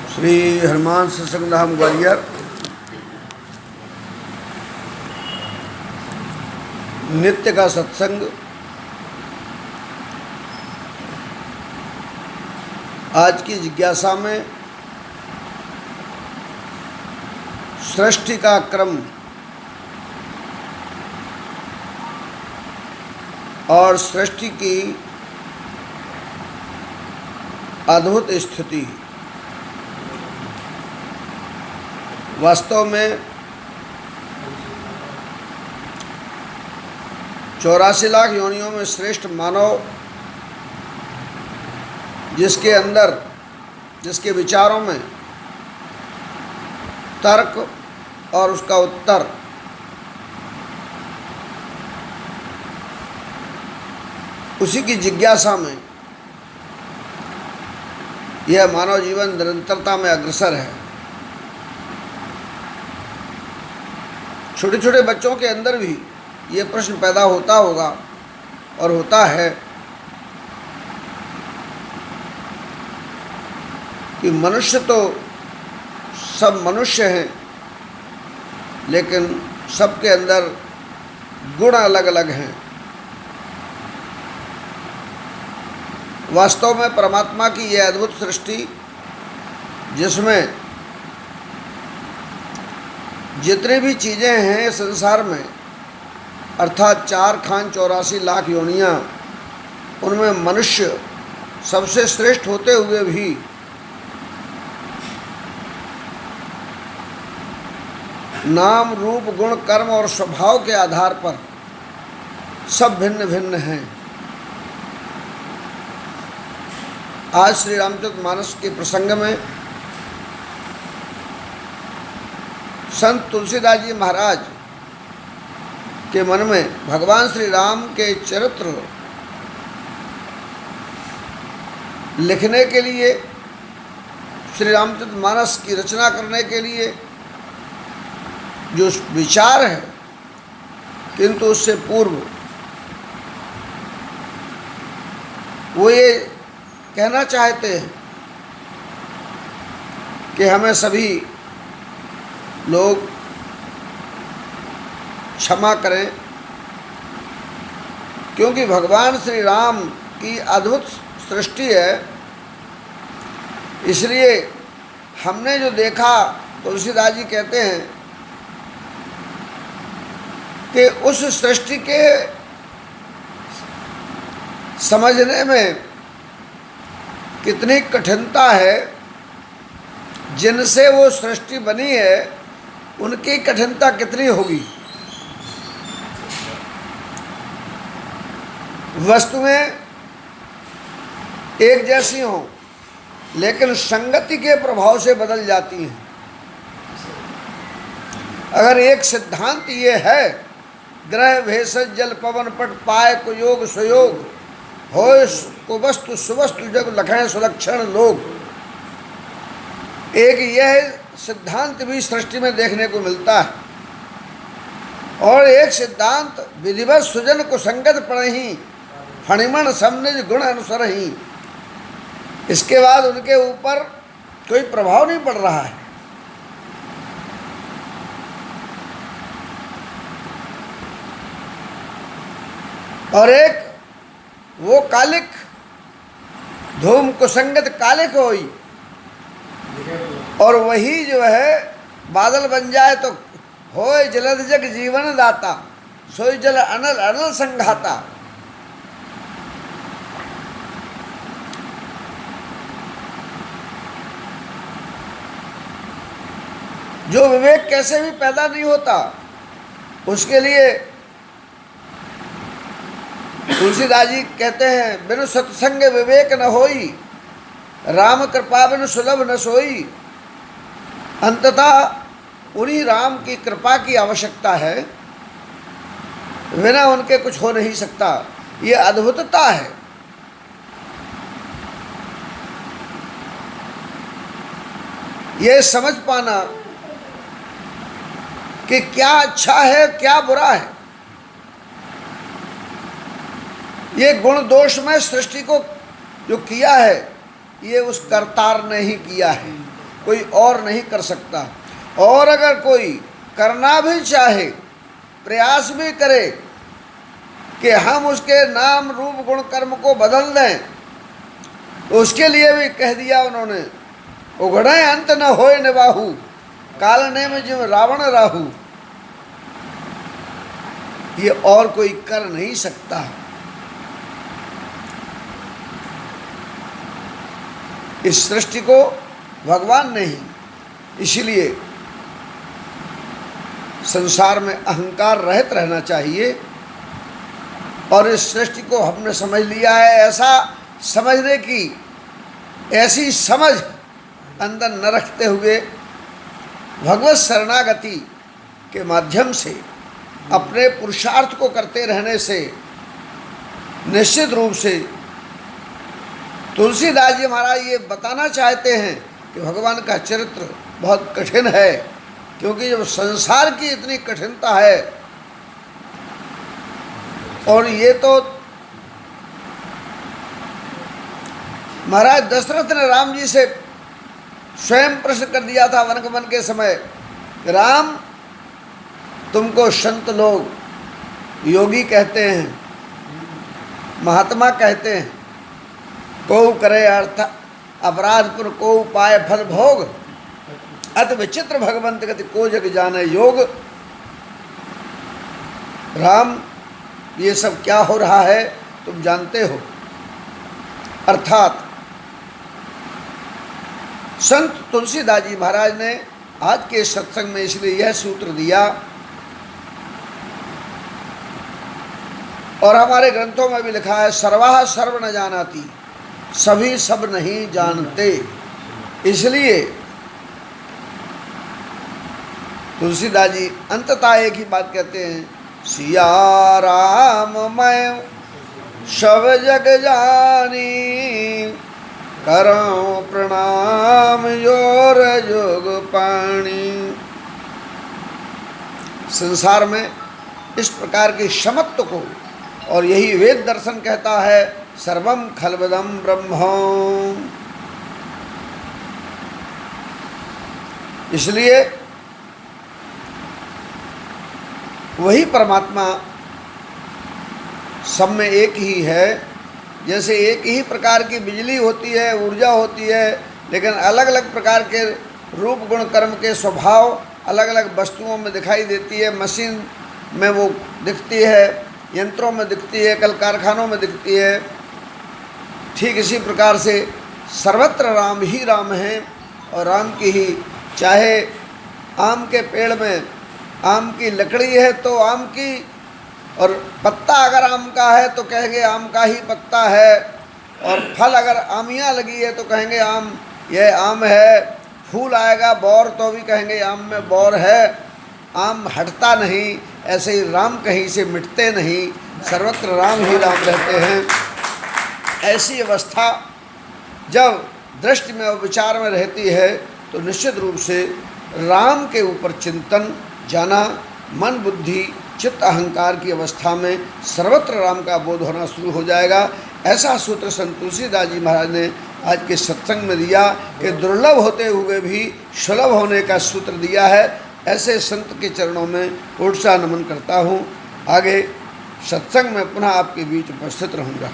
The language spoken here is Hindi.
श्री हनुमान सत्संग धाम ग्वालियर नित्य का सत्संग आज की जिज्ञासा में सृष्टि का क्रम और सृष्टि की अद्भुत स्थिति। वास्तव में 84 लाख योनियों में श्रेष्ठ मानव जिसके अंदर, जिसके विचारों में तर्क और उसका उत्तर उसी की जिज्ञासा में यह मानव जीवन निरंतरता में अग्रसर है। छोटे छोटे बच्चों के अंदर भी ये प्रश्न पैदा होता होगा और होता है कि मनुष्य तो सब मनुष्य हैं, लेकिन सबके अंदर गुण अलग अलग हैं। वास्तव में परमात्मा की यह अद्भुत सृष्टि जिसमें जितनी भी चीज़ें हैं संसार में, अर्थात 4 खान 84 लाख योनियाँ, उनमें मनुष्य सबसे श्रेष्ठ होते हुए भी नाम रूप गुण कर्म और स्वभाव के आधार पर सब भिन्न भिन्न हैं। आज श्री रामचरितमानस के प्रसंग में संत तुलसीदास जी महाराज के मन में भगवान श्री राम के चरित्र लिखने के लिए, श्री रामचरितमानस की रचना करने के लिए जो विचार है, किंतु उससे पूर्व वो ये कहना चाहते हैं कि हमें सभी लोग क्षमा करें, क्योंकि भगवान श्री राम की अद्भुत सृष्टि है। इसलिए हमने जो देखा, तुलसीदास जी कहते हैं कि उस सृष्टि के समझने में कितनी कठिनता है। जिनसे वो सृष्टि बनी है उनकी कठिनता कितनी होगी। वस्तुएं एक जैसी हों, लेकिन संगति के प्रभाव से बदल जाती हैं। अगर एक सिद्धांत ये है, ग्रह भेषज जल पवन पट पाए को योग सुयोग होय को वस्तु सुवस्तु जग लखें सुलक्षण लोग, एक यह सिद्धांत भी सृष्टि में देखने को मिलता है। और एक सिद्धांत विधिवत सुजन को संगत पढ़ही फणिमण समनिज गुण अनुसर ही, इसके बाद उनके ऊपर कोई प्रभाव नहीं पड़ रहा है। और एक वो कालिक धूम कुसंगत कालिक होई, और वही जो है बादल बन जाए तो होय जलद जग जीवन दाता सोई जल अनल अनल संघाता। जो विवेक कैसे भी पैदा नहीं होता, उसके लिए तुलसीदास जी कहते हैं, बिनु सत्संग विवेक न होई, राम कृपा बिनु सुलभ न सोई। अंततः उन्हीं राम की कृपा की आवश्यकता है, बिना उनके कुछ हो नहीं सकता। ये अद्भुतता है। ये समझ पाना कि क्या अच्छा है क्या बुरा है, ये गुण दोष में सृष्टि को जो किया है ये उस कर्तार ने ही किया है, कोई और नहीं कर सकता। और अगर कोई करना भी चाहे, प्रयास भी करे कि हम उसके नाम रूप गुण कर्म को बदल दें, तो उसके लिए भी कह दिया उन्होंने, उघड़े अंत न होए निबाहु, कालने में जिम रावण राहु। ये और कोई कर नहीं सकता। इस सृष्टि को भगवान ने ही, इसलिए संसार में अहंकार रहित रहना चाहिए। और इस सृष्टि को हमने समझ लिया है, ऐसा समझने की ऐसी समझ अंदर न रखते हुए भगवत शरणागति के माध्यम से अपने पुरुषार्थ को करते रहने से निश्चित रूप से तुलसीदास जी महाराज ये बताना चाहते हैं कि भगवान का चरित्र बहुत कठिन है, क्योंकि जब संसार की इतनी कठिनता है, और ये तो महाराज दशरथ ने राम जी से स्वयं प्रश्न कर दिया था वनगमन के समय, राम तुमको संत लोग योगी कहते हैं, महात्मा कहते हैं, को करे अर्थ अपराधपुर को पाए फल भोग, अत विचित्र भगवंत गति को जग जाने योग। राम ये सब क्या हो रहा है तुम जानते हो। अर्थात संत तुलसीदास जी महाराज ने आज के सत्संग में इसलिए यह सूत्र दिया, और हमारे ग्रंथों में भी लिखा है, सर्वाः सर्व न जानाति, सभी सब नहीं जानते। इसलिए तुलसीदास जी अंततः एक ही बात कहते हैं, सिया राम मैं सब जग जानी, करो प्रणाम योर जोग पाणी। संसार में इस प्रकार के समत्व को, और यही वेद दर्शन कहता है, सर्वम खलवदम ब्रह्म। इसलिए वही परमात्मा सब में एक ही है। जैसे एक ही प्रकार की बिजली होती है, ऊर्जा होती है, लेकिन अलग अलग प्रकार के रूप गुण कर्म के स्वभाव अलग अलग वस्तुओं में दिखाई देती है। मशीन में वो दिखती है, यंत्रों में दिखती है, कल कारखानों में दिखती है। ठीक इसी प्रकार से सर्वत्र राम ही राम है, और राम की ही, चाहे आम के पेड़ में आम की लकड़ी है तो आम की, और पत्ता अगर आम का है तो कहेंगे आम का ही पत्ता है, और फल अगर आमियाँ लगी है तो कहेंगे आम, यह आम है। फूल आएगा बौर तो भी कहेंगे आम में बौर है। आम हटता नहीं, ऐसे ही राम कहीं से मिटते नहीं, सर्वत्र राम ही राम रहते हैं। ऐसी अवस्था जब दृष्टि में और विचार में रहती है तो निश्चित रूप से राम के ऊपर चिंतन जाना, मन बुद्धि चित्त अहंकार की अवस्था में सर्वत्र राम का बोध होना शुरू हो जाएगा। ऐसा सूत्र संत तुलसीदास जी महाराज ने आज के सत्संग में दिया कि दुर्लभ होते हुए भी सुलभ होने का सूत्र दिया है। ऐसे संत के चरणों में कोटि नमन करता हूँ। आगे सत्संग में पुनः आपके बीच उपस्थित रहूँगा।